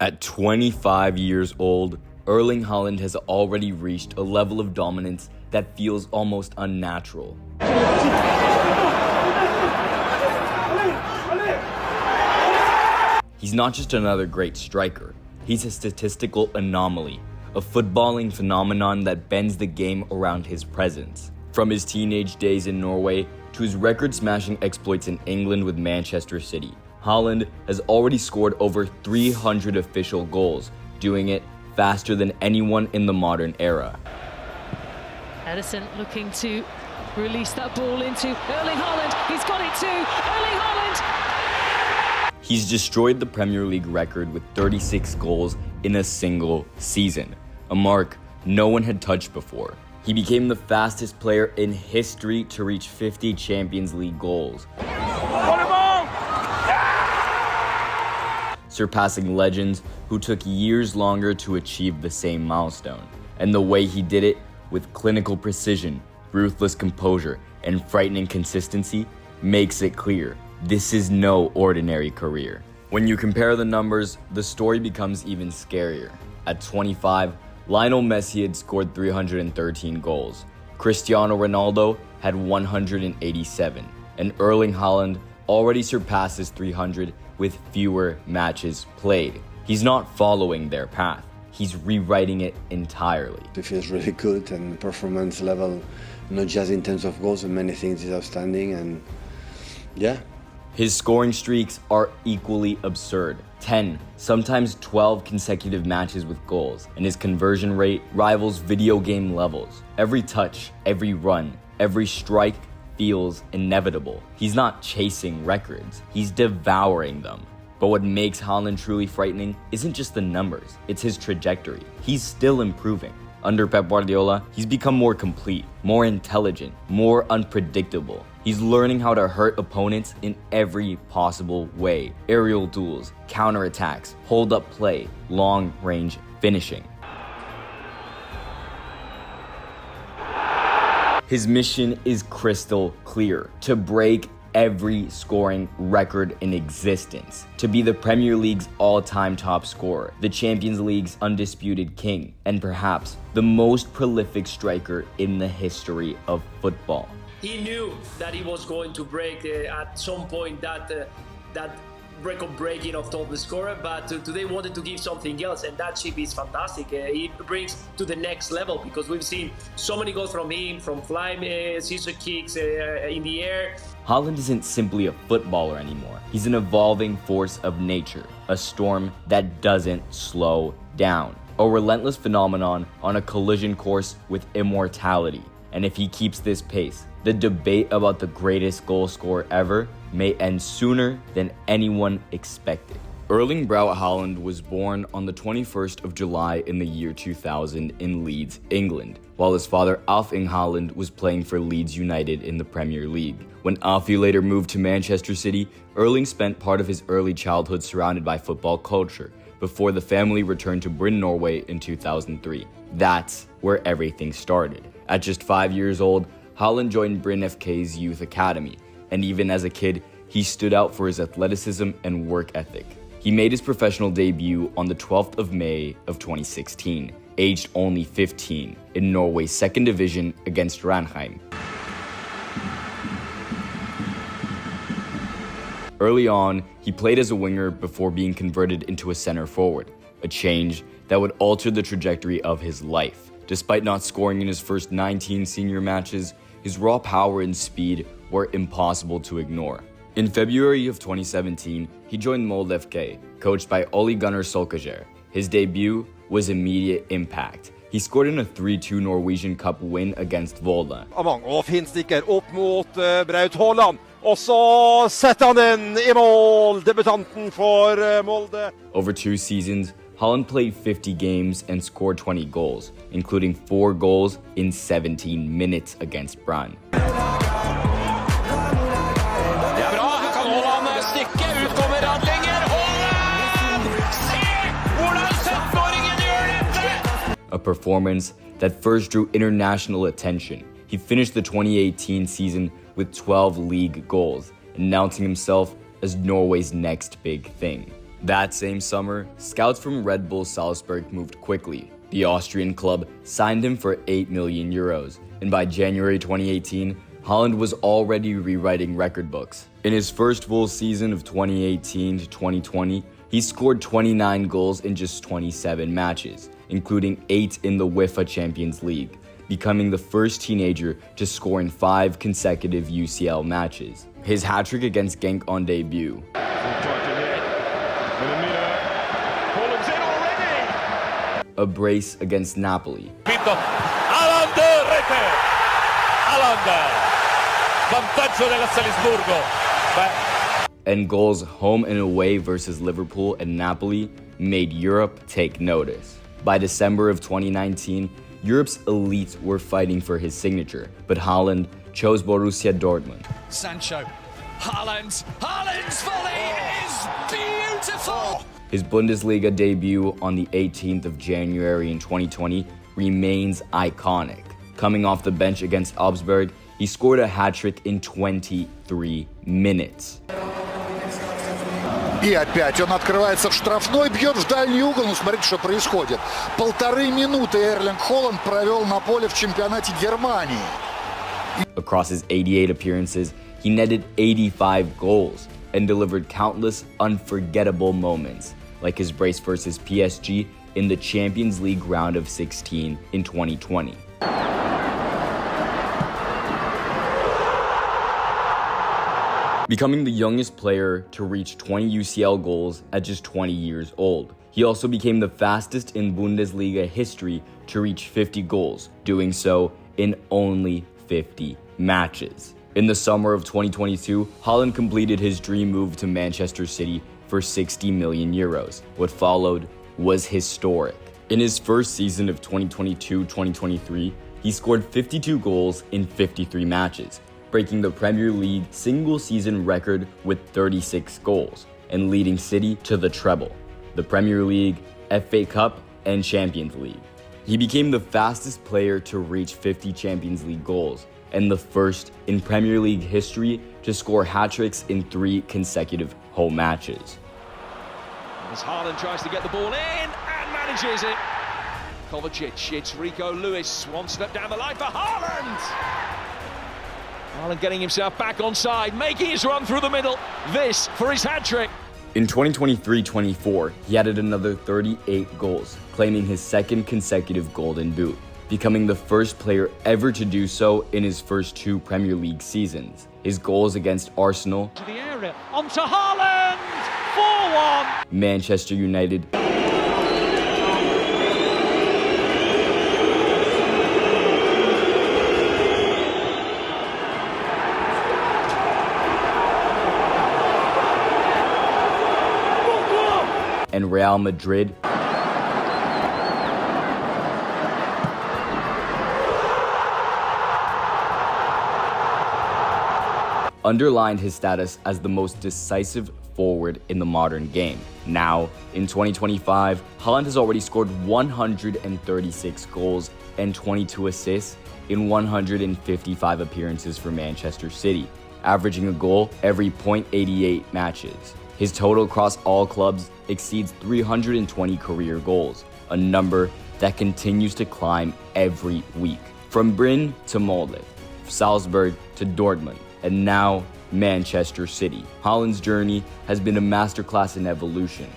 At 25 years old, Erling Haaland has already reached a level of dominance that feels almost unnatural. He's not just another great striker, he's a statistical anomaly, a footballing phenomenon that bends the game around his presence. From his teenage days in Norway to his record-smashing exploits in England with Manchester City, Haaland has already scored over 300 official goals, doing it faster than anyone in the modern era. Edison looking to release that ball into Erling Haaland. He's got it too. Erling Haaland! He's destroyed the Premier League record with 36 goals in a single season, a mark no one had touched before. He became the fastest player in history to reach 50 Champions League goals, surpassing legends who took years longer to achieve the same milestone. And the way he did it, with clinical precision, ruthless composure, and frightening consistency, makes it clear this is no ordinary career. When you compare the numbers, the story becomes even scarier. At 25, Lionel Messi had scored 313 goals, Cristiano Ronaldo had 187, and Erling Haaland already surpasses 300 with fewer matches played. He's not following their path, he's rewriting it entirely. It feels really good, and performance level, not just in terms of goals, and many things is outstanding, and yeah. His scoring streaks are equally absurd. 10, sometimes 12 consecutive matches with goals, and his conversion rate rivals video game levels. Every touch, every run, every strike feels inevitable. He's not chasing records, he's devouring them. But what makes Haaland truly frightening isn't just the numbers, it's his trajectory. He's still improving. Under Pep Guardiola, he's become more complete, more intelligent, more unpredictable. He's learning how to hurt opponents in every possible way. Aerial duels, counterattacks, hold-up play, long-range finishing. His mission is crystal clear: to break every scoring record in existence, to be the Premier League's all-time top scorer, the Champions League's undisputed king, and perhaps the most prolific striker in the history of football. He knew that he was going to break at some point that record-breaking of top scorer, but today wanted to give something else, and that chip is fantastic. He brings to the next level, because we've seen so many goals from him, from flying scissor kicks in the air. Haaland isn't simply a footballer anymore. He's an evolving force of nature, a storm that doesn't slow down, a relentless phenomenon on a collision course with immortality. And if he keeps this pace, the debate about the greatest goal scorer ever may end sooner than anyone expected. Erling Braut Haaland was born on the 21st of July in the year 2000 in Leeds, England, while his father Erling Haaland was playing for Leeds United in the Premier League. When Alfie later moved to Manchester City, Erling spent part of his early childhood surrounded by football culture, before the family returned to Bryn, Norway in 2003. That's where everything started. At just 5 years old, Haaland joined Bryn FK's youth academy, and even as a kid, he stood out for his athleticism and work ethic. He made his professional debut on the 12th of May of 2016, aged only 15, in Norway's second division against Ranheim. Early on, he played as a winger before being converted into a center forward, a change that would alter the trajectory of his life. Despite not scoring in his first 19 senior matches, his raw power and speed were impossible to ignore. In February of 2017, he joined Molde FK, coached by Ole Gunnar Solskjaer. His debut was immediate impact. He scored in a 3-2 Norwegian Cup win against Volda. Og finstikker opp mot Braut Haaland. Og så setter han den I mål, debutanten for Molde. Over 2 seasons, Haaland played 50 games and scored 20 goals, including 4 goals in 17 minutes against Brann. Det bra, her kan Haaland stikke, ut kommer Radlinger. Haaland! Se hvordan 17-åringen gjør dette! A performance that first drew international attention. He finished the 2018 season with 12 league goals, announcing himself as Norway's next big thing. That same summer, scouts from Red Bull Salzburg moved quickly. The Austrian club signed him for 8 million euros, and by January 2018, Haaland was already rewriting record books. In his first full season of 2018 to 2020, he scored 29 goals in just 27 matches, including 8 in the UEFA Champions League, becoming the first teenager to score in 5 consecutive UCL matches. His hat-trick against Genk on debut, a brace against Napoli, Haaland, rete! Haaland, vantaggio della Salisburgo. and goals home and away versus Liverpool and Napoli made Europe take notice. By December of 2019, Europe's elites were fighting for his signature, but Haaland chose Borussia Dortmund. Sancho, Haaland's volley is beautiful! His Bundesliga debut on the 18th of January in 2020 remains iconic. Coming off the bench against Augsburg, he scored a hat-trick in 23 minutes. И опять он открывается в штрафной, бьет в дальний угол. Ну, смотрите, что происходит. 1,5 минуты Эрлинг Холланд провел на поле в чемпионате Германии. Across his 88 appearances, he netted 85 goals and delivered countless unforgettable moments, like his brace versus PSG in the Champions League round of 16 in 2020. Becoming the youngest player to reach 20 UCL goals at just 20 years old. He also became the fastest in Bundesliga history to reach 50 goals, doing so in only 50 matches. In the summer of 2022, Haaland completed his dream move to Manchester City for 60 million euros. What followed was historic. In his first season of 2022-2023, he scored 52 goals in 53 matches, breaking the Premier League single-season record with 36 goals and leading City to the treble, the Premier League, FA Cup, and Champions League. He became the fastest player to reach 50 Champions League goals and the first in Premier League history to score hat-tricks in 3 consecutive home matches. As Haaland tries to get the ball in and manages it. Kovacic, it's Rico Lewis, one step down the line for Haaland. Haaland getting himself back on side, making his run through the middle. This for his hat-trick. In 2023-24, he added another 38 goals, claiming his second consecutive Golden Boot, becoming the first player ever to do so in his first 2 Premier League seasons. His goals against Arsenal, To the area, onto Haaland, 4-1. Manchester United, and Real Madrid, underlined his status as the most decisive forward in the modern game. Now, in 2025, Haaland has already scored 136 goals and 22 assists in 155 appearances for Manchester City, averaging a goal every 0.88 matches. His total across all clubs exceeds 320 career goals, a number that continues to climb every week. From Brünn to Molde, Salzburg to Dortmund, and now Manchester City. Haaland's journey has been a masterclass in evolution.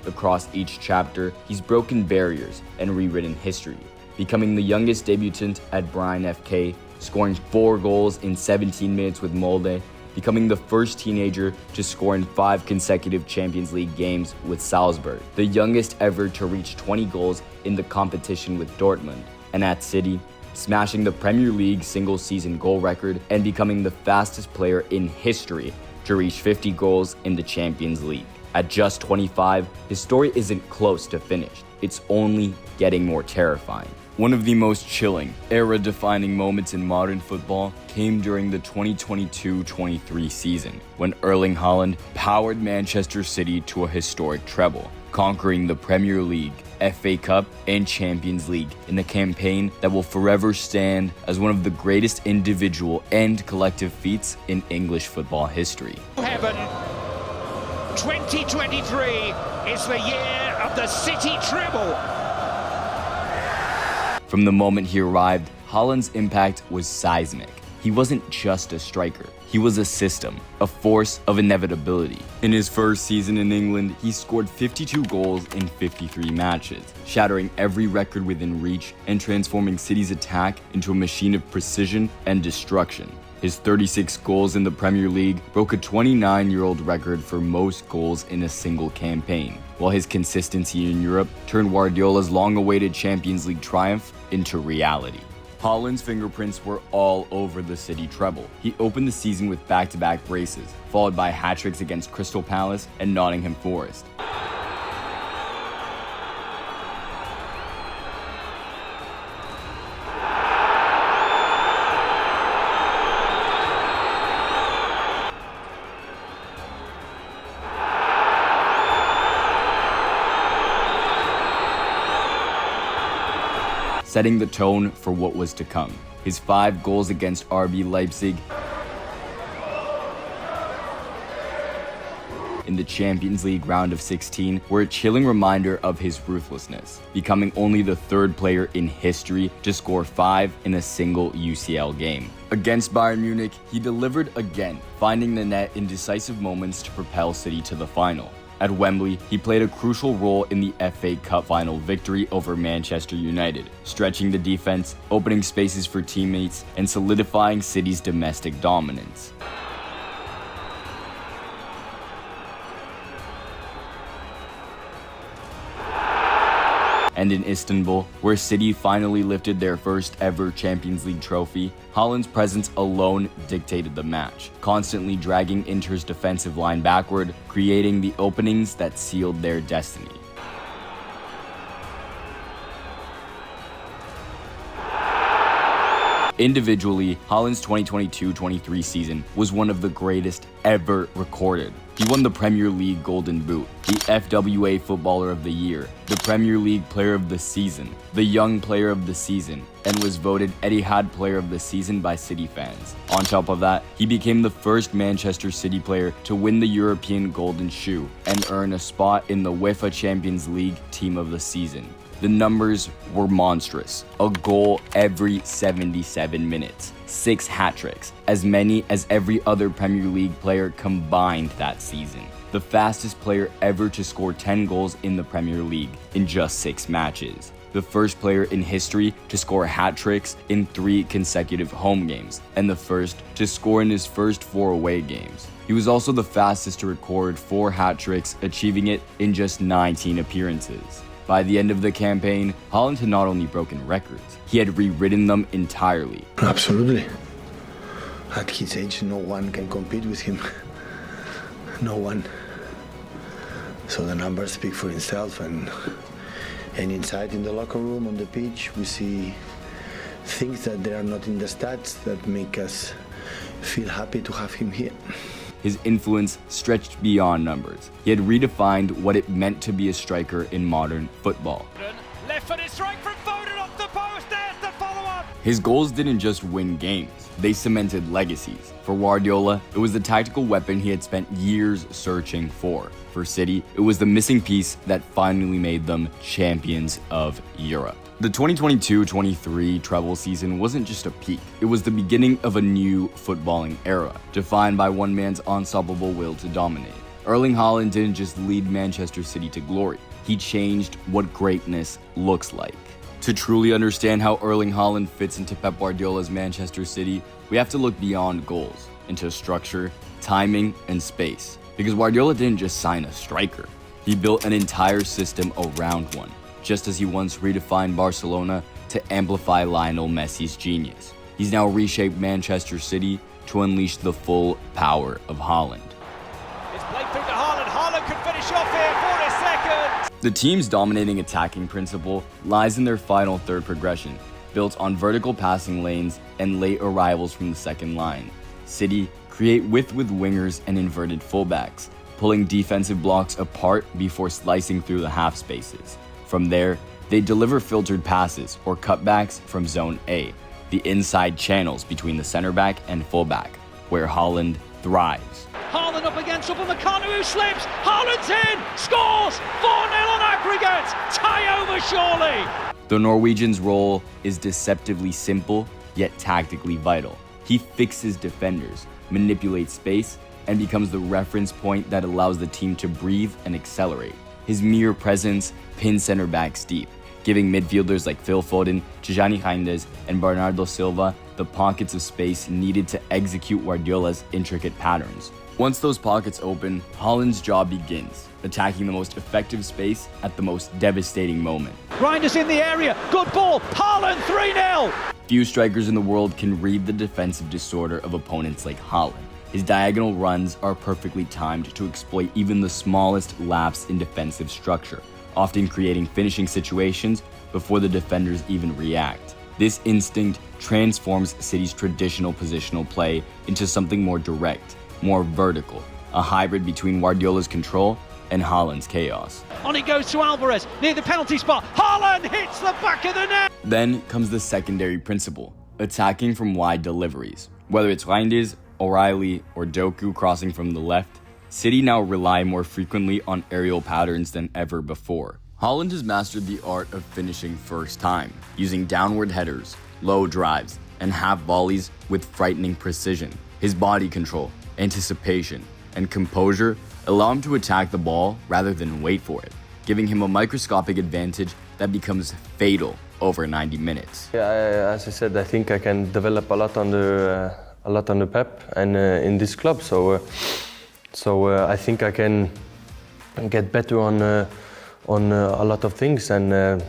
Across each chapter, he's broken barriers and rewritten history, becoming the youngest debutant at Brian FK, scoring 4 goals in 17 minutes with Molde, becoming the first teenager to score in 5 consecutive Champions League games with Salzburg, the youngest ever to reach 20 goals in the competition with Dortmund, and at City, smashing the Premier League single-season goal record and becoming the fastest player in history to reach 50 goals in the Champions League. At just 25, his story isn't close to finished. It's only getting more terrifying. One of the most chilling, era-defining moments in modern football came during the 2022-23 season, when Erling Haaland powered Manchester City to a historic treble, conquering the Premier League, FA Cup, and Champions League in a campaign that will forever stand as one of the greatest individual and collective feats in English football history. Heaven, 2023 is the year of the City treble. From the moment he arrived, Haaland's impact was seismic. He wasn't just a striker. He was a system, a force of inevitability. In his first season in England, he scored 52 goals in 53 matches, shattering every record within reach and transforming City's attack into a machine of precision and destruction. His 36 goals in the Premier League broke a 29-year-old record for most goals in a single campaign, while his consistency in Europe turned Guardiola's long-awaited Champions League triumph into reality. Haaland's fingerprints were all over the City treble. He opened the season with back-to-back braces, followed by hat-tricks against Crystal Palace and Nottingham Forest. Setting the tone for what was to come. His 5 goals against RB Leipzig in the Champions League round of 16 were a chilling reminder of his ruthlessness, becoming only the 3rd player in history to score 5 in a single UCL game. Against Bayern Munich, he delivered again, finding the net in decisive moments to propel City to the final. At Wembley, he played a crucial role in the FA Cup final victory over Manchester United, stretching the defense, opening spaces for teammates, and solidifying City's domestic dominance. And in Istanbul, where City finally lifted their first ever Champions League trophy, Haaland's presence alone dictated the match, constantly dragging Inter's defensive line backward, creating the openings that sealed their destiny. Individually, Haaland's 2022-23 season was one of the greatest ever recorded. He won the Premier League Golden Boot, the FWA Footballer of the Year, the Premier League Player of the Season, the Young Player of the Season, and was voted Etihad Player of the Season by City fans. On top of that, he became the first Manchester City player to win the European Golden Shoe and earn a spot in the UEFA Champions League Team of the Season. The numbers were monstrous. A goal every 77 minutes. 6 hat-tricks, as many as every other Premier League player combined that season. The fastest player ever to score 10 goals in the Premier League in just 6 matches. The first player in history to score hat-tricks in 3 consecutive home games, and the first to score in his first 4 away games. He was also the fastest to record 4 hat-tricks, achieving it in just 19 appearances. By the end of the campaign, Haaland had not only broken records, he had rewritten them entirely. Absolutely. At his age, no one can compete with him. No one. So the numbers speak for himself, and inside in the locker room, on the pitch, we see things that they are not in the stats that make us feel happy to have him here. His influence stretched beyond numbers. He had redefined what it meant to be a striker in modern football. Left-footed strike from Foden off the post. There's the follow-up. His goals didn't just win games, they cemented legacies. For Guardiola, it was the tactical weapon he had spent years searching for. For City, it was the missing piece that finally made them champions of Europe. The 2022-23 treble season wasn't just a peak, it was the beginning of a new footballing era, defined by one man's unstoppable will to dominate. Erling Haaland didn't just lead Manchester City to glory, he changed what greatness looks like. To truly understand how Erling Haaland fits into Pep Guardiola's Manchester City, we have to look beyond goals, into structure, timing, and space. Because Guardiola didn't just sign a striker, he built an entire system around one. Just as he once redefined Barcelona to amplify Lionel Messi's genius. He's now reshaped Manchester City to unleash the full power of Haaland. It's played through to Haaland. Haaland could finish off here for a second. The team's dominating attacking principle lies in their final third progression, built on vertical passing lanes and late arrivals from the second line. City create width with wingers and inverted fullbacks, pulling defensive blocks apart before slicing through the half spaces. From there, they deliver filtered passes or cutbacks from Zone A, the inside channels between the center back and fullback, where Haaland thrives. Haaland up against Upamecano, who slips. Haaland's in, scores 4-0 on aggregate. Tie over surely. The Norwegian's role is deceptively simple, yet tactically vital. He fixes defenders, manipulates space, and becomes the reference point that allows the team to breathe and accelerate. His mere presence pins center backs deep, giving midfielders like Phil Foden, Tijani Reinders, and Bernardo Silva the pockets of space needed to execute Guardiola's intricate patterns. Once those pockets open, Haaland's job begins, attacking the most effective space at the most devastating moment. Reinders in the area, good ball, Haaland 3-0. Few strikers in the world can read the defensive disorder of opponents like Haaland. His diagonal runs are perfectly timed to exploit even the smallest lapse in defensive structure, often creating finishing situations before the defenders even react. This instinct transforms City's traditional positional play into something more direct, more vertical, a hybrid between Guardiola's control and Haaland's chaos. On it goes to Alvarez, near the penalty spot. Haaland hits the back of the net. Then comes the secondary principle, attacking from wide deliveries. Whether it's Reinders, O'Reilly, or Doku crossing from the left, City now rely more frequently on aerial patterns than ever before. Haaland has mastered the art of finishing first time, using downward headers, low drives, and half volleys with frightening precision. His body control, anticipation, and composure allow him to attack the ball rather than wait for it, giving him a microscopic advantage that becomes fatal over 90 minutes. Yeah, as I said, I think I can develop a lot under Pep and in this club. So I think I can get better on a lot of things, and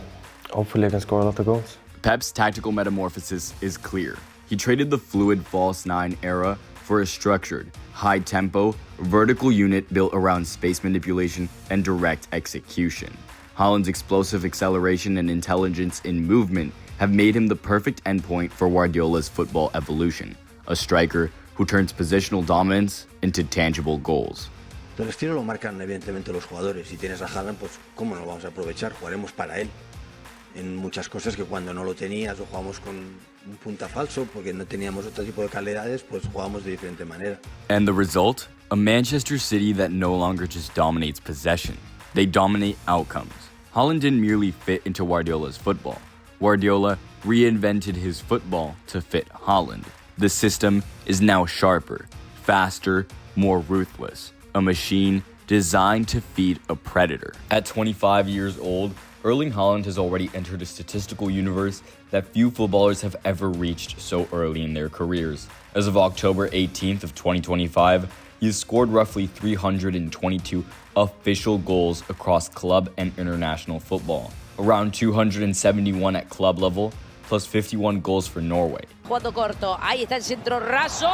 hopefully I can score a lot of goals. Pep's tactical metamorphosis is clear. He traded the fluid false nine era for a structured, high-tempo, vertical unit built around space manipulation and direct execution. Haaland's explosive acceleration and intelligence in movement have made him the perfect endpoint for Guardiola's football evolution, a striker who turns positional dominance into tangible goals. El estilo lo marcan evidentemente los jugadores. Si tienes a Haaland, pues cómo no lo vamos a aprovechar, jugaremos para él. En muchas cosas que cuando no lo tenías o jugamos con un punta falso porque no teníamos otro tipo de calidades, pues jugamos de diferente manera. And the result? A Manchester City that no longer just dominates possession. They dominate outcomes. Haaland didn't merely fit into Guardiola's football. Guardiola reinvented his football to fit Haaland. The system is now sharper, faster, more ruthless. A machine designed to feed a predator. At 25 years old, Erling Haaland has already entered a statistical universe that few footballers have ever reached so early in their careers. As of October 18th of 2025, he has scored roughly 322 official goals across club and international football, around 271 at club level, plus 51 goals for Norway. Jugando corto, ahí está el centro raso.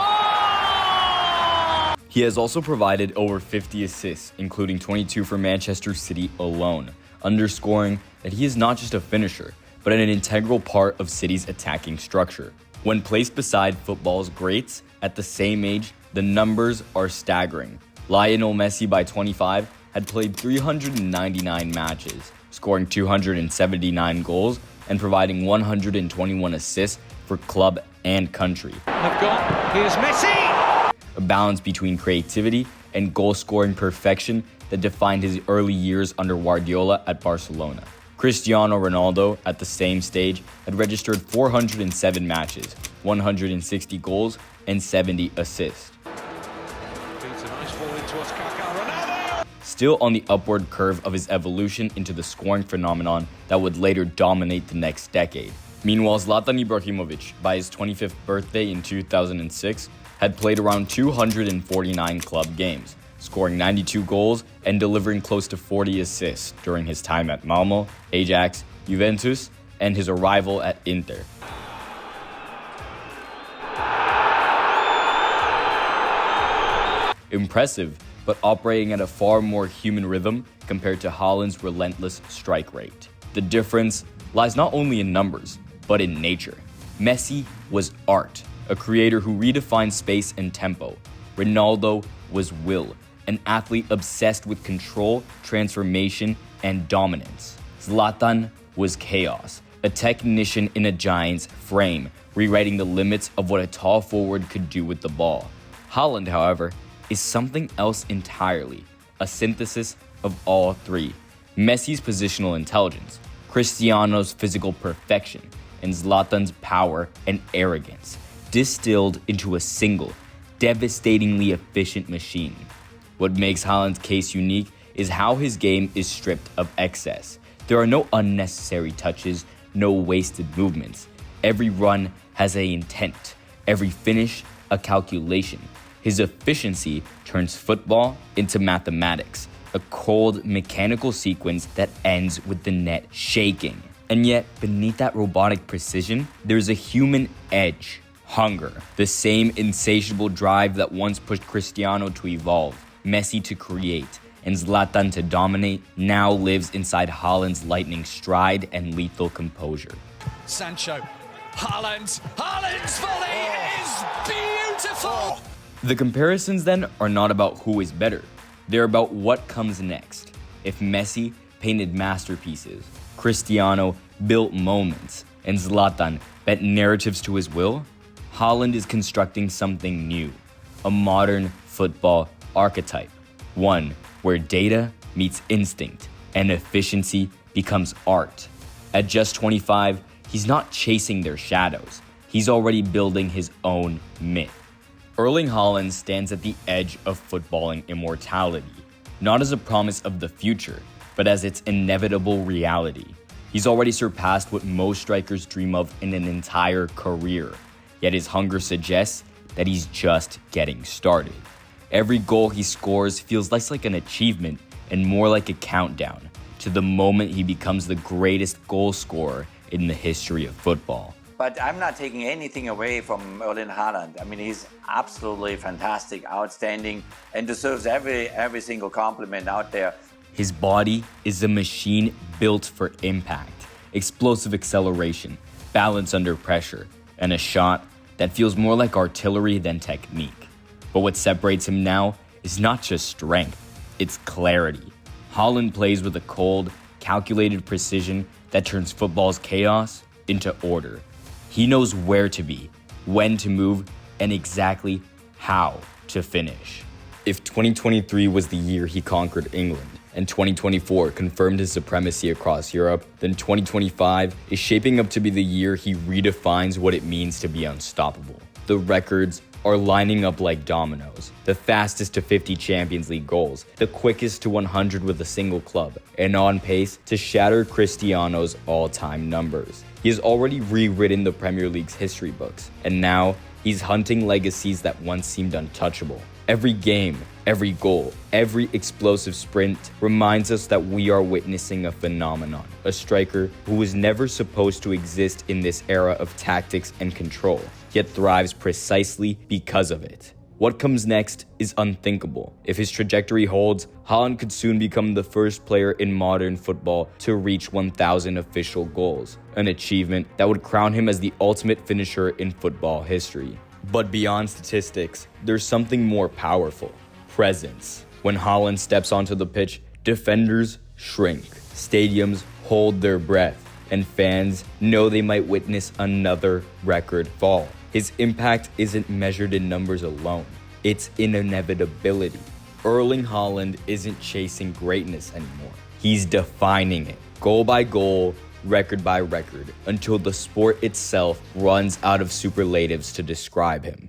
He has also provided over 50 assists, including 22 for Manchester City alone, underscoring that he is not just a finisher, but an integral part of City's attacking structure. When placed beside football's greats at the same age, the numbers are staggering. Lionel Messi, by 25, had played 399 matches, scoring 279 goals and providing 121 assists for club and country. Here's Messi! A balance between creativity and goal-scoring perfection that defined his early years under Guardiola at Barcelona. Cristiano Ronaldo, at the same stage, had registered 407 matches, 160 goals, and 70 assists. Still on the upward curve of his evolution into the scoring phenomenon that would later dominate the next decade. Meanwhile, Zlatan Ibrahimovic, by his 25th birthday in 2006, had played around 249 club games, scoring 92 goals and delivering close to 40 assists during his time at Malmo, Ajax, Juventus, and his arrival at Inter. Impressive, but operating at a far more human rhythm compared to Haaland's relentless strike rate. The difference lies not only in numbers, but in nature. Messi was art, a creator who redefined space and tempo. Ronaldo was will, an athlete obsessed with control, transformation, and dominance. Zlatan was chaos, a technician in a giant's frame, rewriting the limits of what a tall forward could do with the ball. Haaland, however, is something else entirely, a synthesis of all three. Messi's positional intelligence, Cristiano's physical perfection, and Zlatan's power and arrogance, distilled into a single, devastatingly efficient machine. What makes Haaland's case unique is how his game is stripped of excess. There are no unnecessary touches, no wasted movements. Every run has an intent, every finish a calculation. His efficiency turns football into mathematics, a cold, mechanical sequence that ends with the net shaking. And yet, beneath that robotic precision, there's a human edge, hunger, the same insatiable drive that once pushed Cristiano to evolve, Messi to create, and Zlatan to dominate, now lives inside Haaland's lightning stride and lethal composure. Sancho, Haaland's volley is beautiful! The comparisons then are not about who is better, they're about what comes next. If Messi painted masterpieces, Cristiano built moments, and Zlatan bent narratives to his will, Haaland is constructing something new, a modern football archetype, one where data meets instinct and efficiency becomes art. At just 25, he's not chasing their shadows, he's already building his own myth. Erling Haaland stands at the edge of footballing immortality, not as a promise of the future, but as its inevitable reality. He's already surpassed what most strikers dream of in an entire career, yet his hunger suggests that he's just getting started. Every goal he scores feels less like an achievement and more like a countdown to the moment he becomes the greatest goal scorer in the history of football. But I'm not taking anything away from Erling Haaland. I mean, he's absolutely fantastic, outstanding, and deserves every single compliment out there. His body is a machine built for impact, explosive acceleration, balance under pressure, and a shot that feels more like artillery than technique. But what separates him now is not just strength, it's clarity. Haaland plays with a cold, calculated precision that turns football's chaos into order. He knows where to be, when to move, and exactly how to finish. If 2023 was the year he conquered England, and 2024 confirmed his supremacy across Europe, then 2025 is shaping up to be the year he redefines what it means to be unstoppable. The records are lining up like dominoes. The fastest to 50 Champions League goals, the quickest to 100 with a single club, and on pace to shatter Cristiano's all-time numbers. He has already rewritten the Premier League's history books, and now he's hunting legacies that once seemed untouchable. Every game, every goal, every explosive sprint reminds us that we are witnessing a phenomenon, a striker who was never supposed to exist in this era of tactics and control, yet thrives precisely because of it. What comes next is unthinkable. If his trajectory holds, Haaland could soon become the first player in modern football to reach 1,000 official goals, an achievement that would crown him as the ultimate finisher in football history. But beyond statistics, there's something more powerful: presence. When Haaland steps onto the pitch, defenders shrink, stadiums hold their breath, and fans know they might witness another record fall. His impact isn't measured in numbers alone, it's in inevitability. Erling Haaland isn't chasing greatness anymore. He's defining it, goal by goal, record by record, until the sport itself runs out of superlatives to describe him.